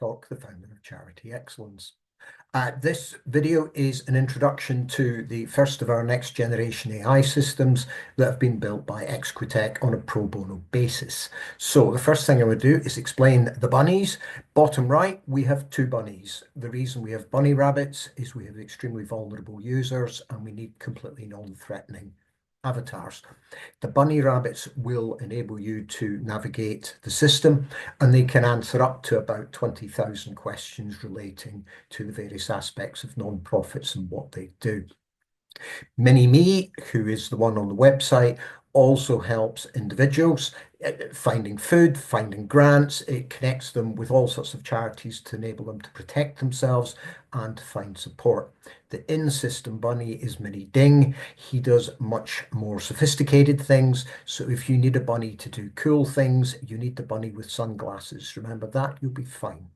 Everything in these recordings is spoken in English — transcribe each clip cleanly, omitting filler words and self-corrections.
Talk, the founder of Charity Excellence. This video is an introduction to the first of our next generation AI systems that have been built by Exquitec on a pro bono basis. So the first thing I would do is explain the bunnies. Bottom right, we have two bunnies. The reason we have bunny rabbits is we have extremely vulnerable users and we need completely non-threatening avatars. The bunny rabbits will enable you to navigate the system and they can answer up to about 20,000 questions relating to the various aspects of non-profits and what they do. Mini-Me, who is the one on the website, also helps individuals finding food, finding grants. It connects them with all sorts of charities to enable them to protect themselves and to find support. The in-system bunny is Mini Ding. He does much more sophisticated things. So if you need a bunny to do cool things, you need the bunny with sunglasses. Remember that, you'll be fine.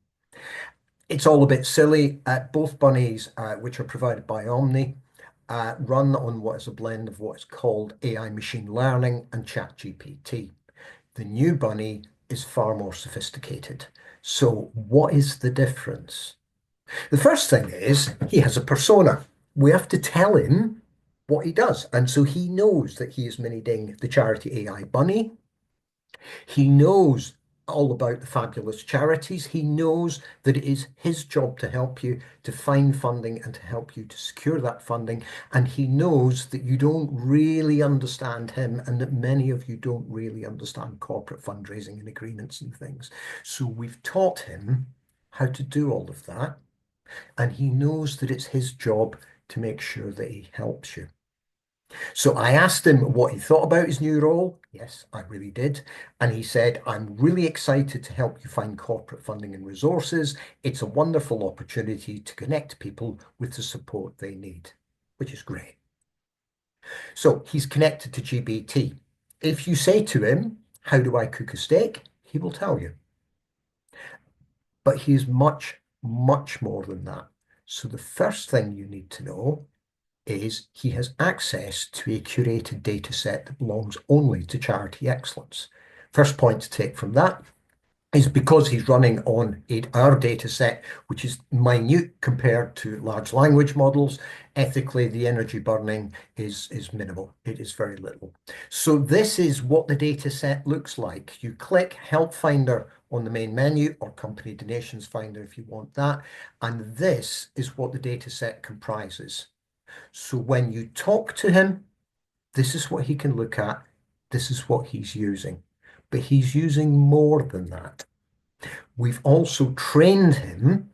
It's all a bit silly. Both bunnies, which are provided by Omni, run on what is a blend of what is called AI machine learning and ChatGPT. The new bunny is far more sophisticated. So what is the difference? The first thing is he has a persona. We have to tell him what he does. And so he knows that he is Mini Ding, the charity AI bunny. He knows all about the fabulous charities. He knows that it is his job to help you to find funding and to help you to secure that funding. And he knows that you don't really understand him and that many of you don't really understand corporate fundraising and agreements and things. So we've taught him how to do all of that. And he knows that it's his job to make sure that he helps you. So I asked him what he thought about his new role. Yes, I really did. And he said, I'm really excited to help you find corporate funding and resources. It's a wonderful opportunity to connect people with the support they need, which is great. So he's connected to GBT. If you say to him, how do I cook a steak? He will tell you. But he is much, much more than that. So the first thing you need to know is he has access to a curated data set that belongs only to Charity Excellence. First point to take from that is because he's running on our data set, which is minute compared to large language models, ethically the energy burning is minimal. It is very little. So this is what the data set looks like. You click Help Finder on the main menu or Company Donations Finder if you want that. And this is what the data set comprises. So when you talk to him, this is what he can look at. This is what he's using. But he's using more than that. We've also trained him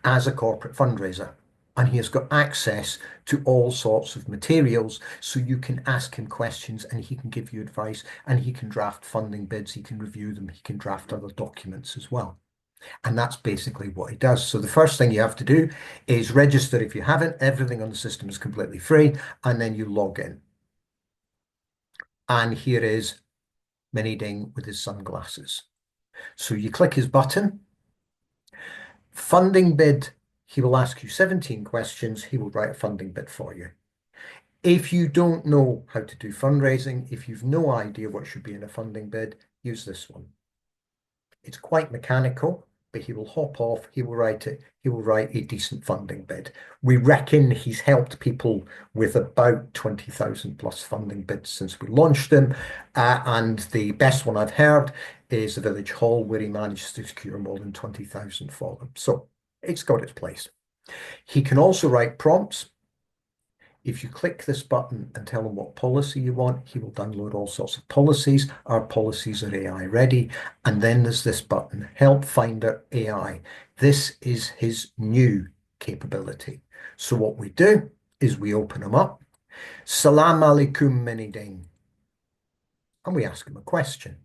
as a corporate fundraiser. And he has got access to all sorts of materials. So you can ask him questions and he can give you advice and he can draft funding bids. He can review them. He can draft other documents as well. And that's basically what he does. So the first thing you have to do is register if you haven't. Everything on the system is completely free. And then you log in. And here is Mini Ding with his sunglasses. So you click his button. Funding bid. He will ask you 17 questions. He will write a funding bid for you. If you don't know how to do fundraising, if you've no idea what should be in a funding bid, use this one. It's quite mechanical, but he will hop off, he will write it, he will write a decent funding bid. We reckon he's helped people with about 20,000 plus funding bids since we launched him. And the best one I've heard is the Village Hall, where he managed to secure more than 20,000 for them. So it's got its place. He can also write prompts. If you click this button and tell him what policy you want, he will download all sorts of policies. Our policies are AI ready. And then there's this button, Help Finder AI. This is his new capability. So what we do is we open him up. Salam alaikum Mini Ding. And we ask him a question.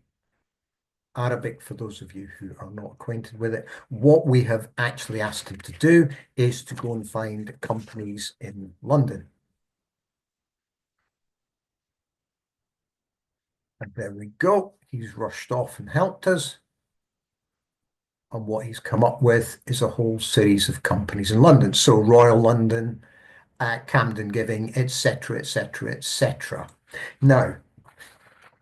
Arabic, for those of you who are not acquainted with it. What we have actually asked him to do is to go and find companies in London. And there we go. He's rushed off and helped us. And what he's come up with is a whole series of companies in London. So Royal London, Camden Giving, etc., etc., etc. Now,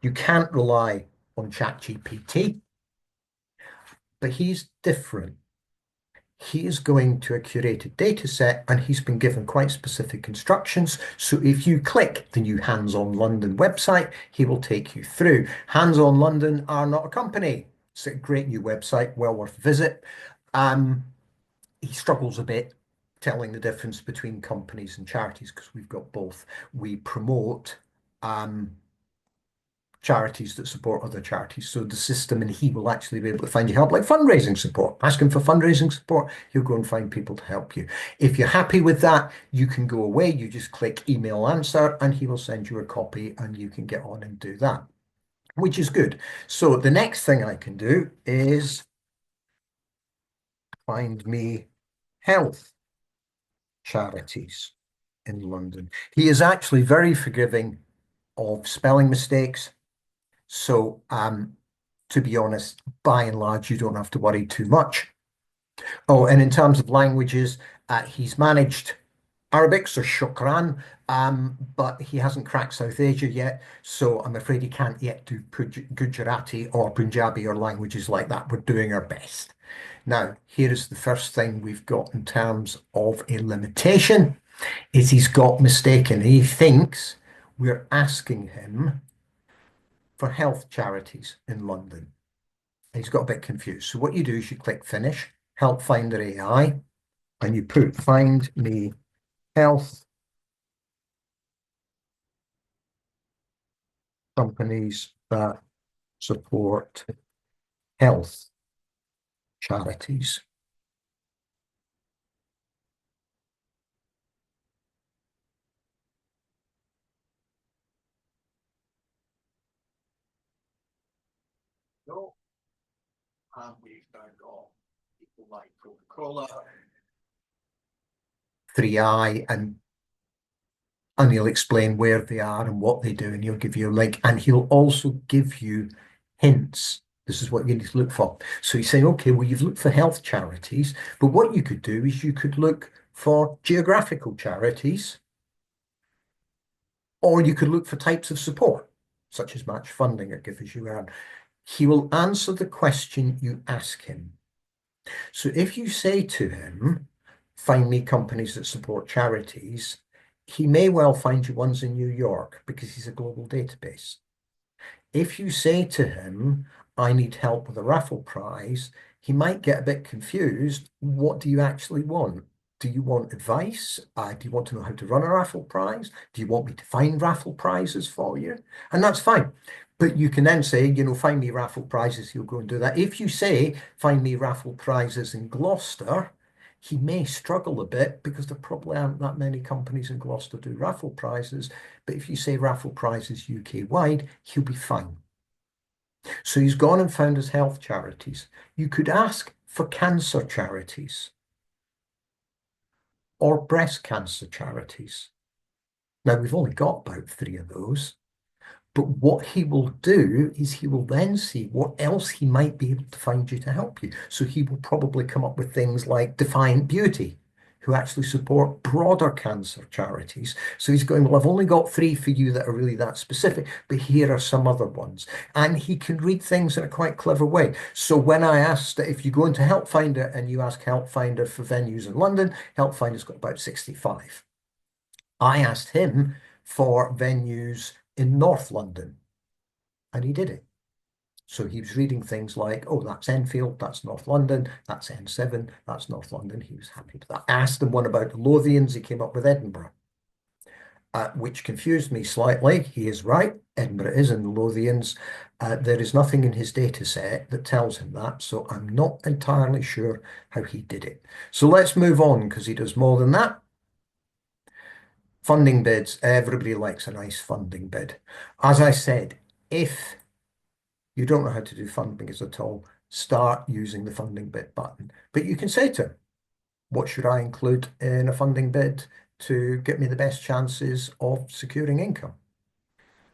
you can't rely on ChatGPT, but he's different. he is going to a curated data set and he's been given quite specific instructions. So if you click the new Hands On London website, he will take you through. Hands On London are not a company. It's a great new website, well worth a visit. Um, he struggles a bit telling the difference between companies and charities because we've got both. We promote charities that support other charities. So the system, and he will actually be able to find you help, like fundraising support. Ask him for fundraising support. He'll go and find people to help you. If you're happy with that, you can go away. You just click email answer and he will send you a copy and you can get on and do that, which is good. So the next thing I can do is find me health charities in London. He is actually very forgiving of spelling mistakes. So to be honest, by and large, you don't have to worry too much. Oh, and in terms of languages, he's managed Arabic, so shukran, but he hasn't cracked South Asia yet, so I'm afraid he can't yet do Gujarati or Punjabi or languages like that. We're doing our best. Now, here is the first thing we've got in terms of a limitation, is he's got mistaken. He thinks we're asking him for health charities in London. He's got a bit confused. So what you do is you click Finish, Help Finder AI, and you put Find Me Health Companies that Support Health Charities. So, and we've now got people like Coca-Cola, 3i, and he'll explain where they are and what they do, and he'll give you a link, and he'll also give you hints. This is what you need to look for. So he's saying, okay, well, you've looked for health charities, but what you could do is you could look for geographical charities, or you could look for types of support, such as match funding or give as you earn. He will answer the question you ask him. So if you say to him, find me companies that support charities, he may well find you ones in New York because he's a global database. If you say to him, I need help with a raffle prize, he might get a bit confused. What do you actually want? Do you want advice? Do you want to know how to run a raffle prize? Do you want me to find raffle prizes for you? And that's fine. But you can then say, find me raffle prizes. He'll go and do that. If you say, find me raffle prizes in Gloucester, he may struggle a bit because there probably aren't that many companies in Gloucester do raffle prizes. But if you say raffle prizes UK wide, he'll be fine. So he's gone and found his health charities. You could ask for cancer charities or breast cancer charities. Now, we've only got about 3 of those. But what he will do is he will then see what else he might be able to find you to help you. So he will probably come up with things like Defiant Beauty, who actually support broader cancer charities. So he's going, well, I've only got 3 for you that are really that specific, but here are some other ones. And he can read things in a quite clever way. So when I asked, if you go into Help Finder and you ask Help Finder for venues in London, Help Finder's got about 65. I asked him for venues in North London, and he did it. So he was reading things like, oh, that's Enfield, that's North London, that's N7, that's North London. He was happy with that. I asked him one about the Lothians. He came up with Edinburgh, which confused me slightly. He is right. Edinburgh is in the Lothians. There is nothing in his data set that tells him that, so I'm not entirely sure how he did it. So let's move on because he does more than that. Funding bids. Everybody likes a nice funding bid. As I said, if you don't know how to do funding bids at all, start using the funding bid button. But you can say to him, what should I include in a funding bid to get me the best chances of securing income?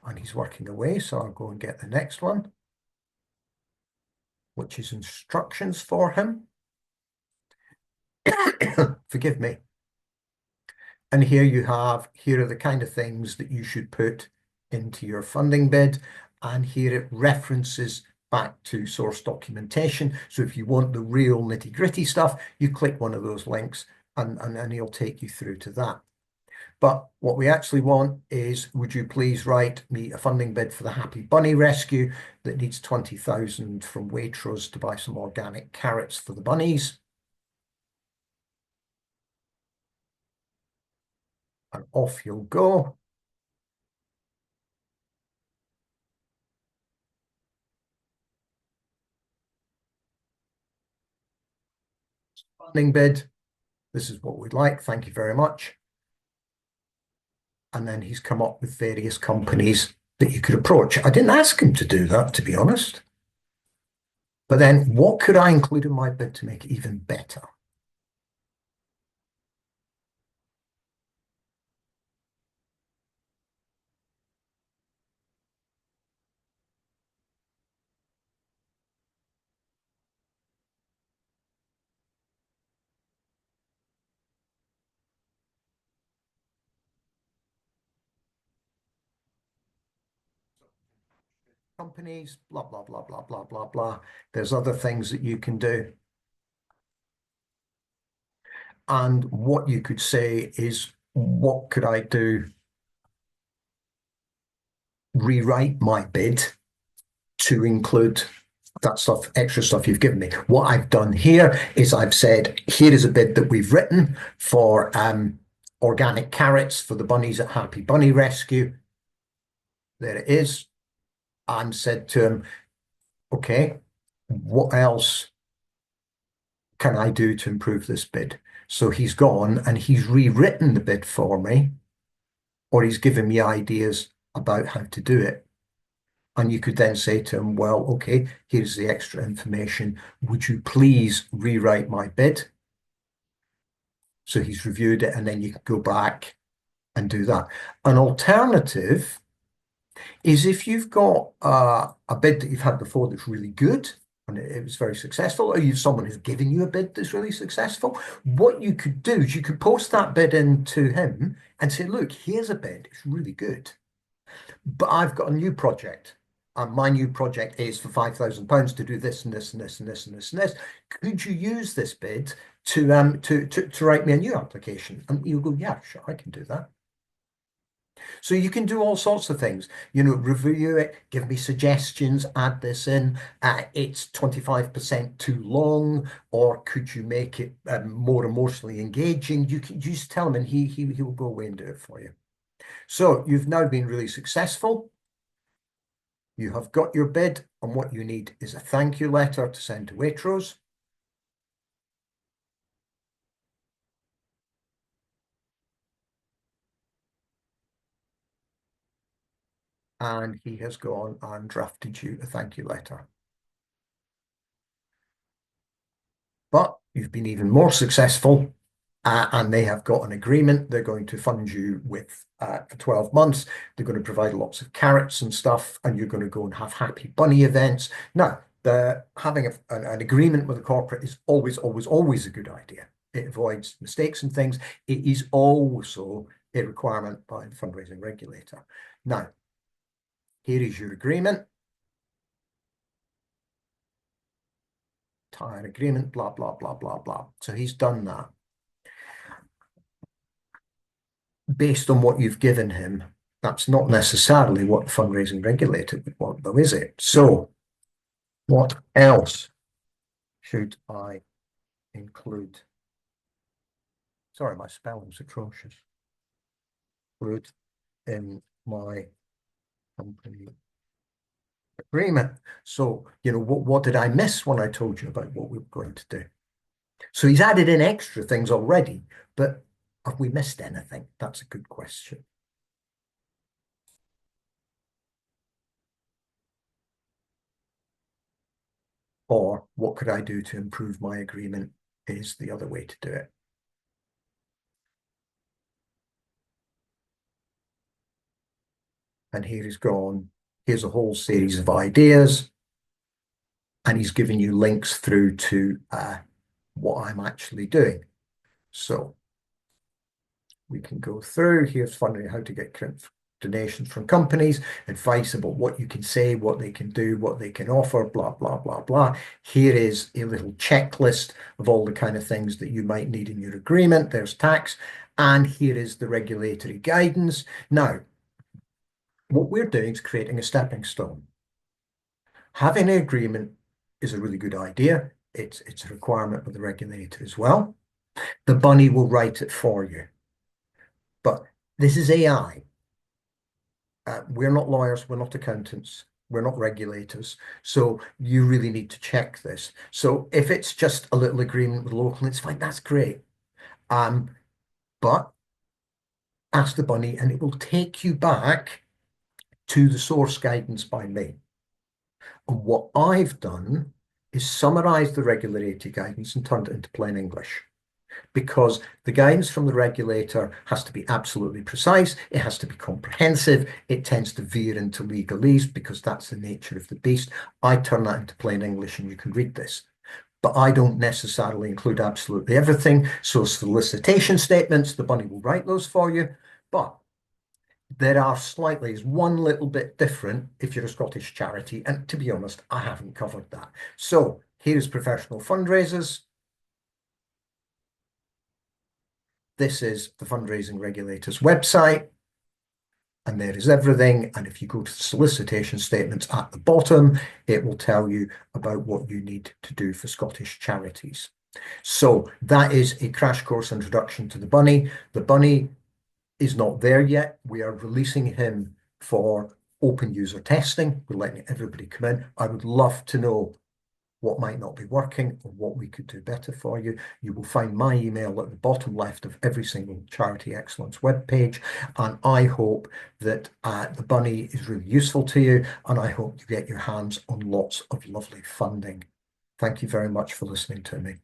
And he's working away, so I'll go and get the next one, which is instructions for him. Forgive me. And here are the kind of things that you should put into your funding bid. And here it references back to source documentation. So if you want the real nitty-gritty stuff, you click one of those links and he'll take you through to that. But what we actually want is, would you please write me a funding bid for the Happy Bunny Rescue that needs 20,000 from Waitrose to buy some organic carrots for the bunnies. And off you'll go. Funding bid. This is what we'd like. Thank you very much. And then he's come up with various companies that you could approach. I didn't ask him to do that, to be honest. But then what could I include in my bid to make it even better? Companies, blah, blah, blah, blah, blah, blah, blah. There's other things that you can do. And what you could say is, what could I do? Rewrite my bid to include that stuff, extra stuff you've given me. What I've done here is I've said, here is a bid that we've written for organic carrots for the bunnies at Happy Bunny Rescue. There it is. And said to him, okay, what else can I do to improve this bid? So he's gone and he's rewritten the bid for me, or he's given me ideas about how to do it. And you could then say to him, well, okay, here's the extra information. Would you please rewrite my bid? So he's reviewed it, and then you can go back and do that. An alternative is if you've got a bid that you've had before that's really good, and it was very successful, or you've someone who's giving you a bid that's really successful, what you could do is you could post that bid into him and say, look, here's a bid, it's really good, but I've got a new project. And my new project is for £5,000 to do this and this and this and this and this and this. Could you use this bid to write me a new application? And you go, yeah, sure, I can do that. So you can do all sorts of things, review it, give me suggestions, add this in. It's 25% too long, or could you make it more emotionally engaging? You can just tell him and he will go away and do it for you. So you've now been really successful. You have got your bid, and what you need is a thank you letter to send to Waitrose. And he has gone and drafted you a thank you letter. But you've been even more successful, and they have got an agreement. They're going to fund you with for 12 months. They're going to provide lots of carrots and stuff, and you're going to go and have Happy Bunny events. Now, having an agreement with a corporate is always, always, always a good idea. It avoids mistakes and things. It is also a requirement by the fundraising regulator. Now, here is your agreement. Entire agreement, blah, blah, blah, blah, blah. So he's done that. Based on what you've given him, that's not necessarily what the fundraising regulator would want, though, is it? So what else should I include? Sorry, my spelling's atrocious. Include in my company agreement. So, what did I miss when I told you about what we were going to do? So he's added in extra things already, but have we missed anything? That's a good question. Or what could I do to improve my agreement is the other way to do it. And here he's gone. Here's a whole series of ideas. And he's giving you links through to what I'm actually doing. So we can go through. Here's fundraising, how to get donations from companies, advice about what you can say, what they can do, what they can offer, blah, blah, blah, blah. Here is a little checklist of all the kind of things that you might need in your agreement. There's tax. And here is the regulatory guidance. Now, what we're doing is creating a stepping stone. Having an agreement is a really good idea. It's a requirement of the regulator as well. The bunny will write it for you. But this is AI. We're not lawyers, we're not accountants, we're not regulators. So you really need to check this. So if it's just a little agreement with local, it's fine, that's great. But ask the bunny and it will take you back to the source guidance by me. And what I've done is summarize the regulatory guidance and turned it into plain English. Because the guidance from the regulator has to be absolutely precise, it has to be comprehensive, it tends to veer into legalese because that's the nature of the beast. I turn that into plain English and you can read this. But I don't necessarily include absolutely everything. So solicitation statements, the bunny will write those for you. But there are slightly, is one little bit different if you're a Scottish charity. And to be honest, I haven't covered that. So here's professional fundraisers. This is the fundraising regulator's website. And there is everything. And if you go to the solicitation statements at the bottom, it will tell you about what you need to do for Scottish charities. So that is a crash course introduction to the bunny. The bunny is not there yet. We are releasing him for open user testing. We're letting everybody come in. I would love to know what might not be working or what we could do better for you. You will find my email at the bottom left of every single Charity Excellence webpage. And I hope that the bunny is really useful to you. And I hope you get your hands on lots of lovely funding. Thank you very much for listening to me.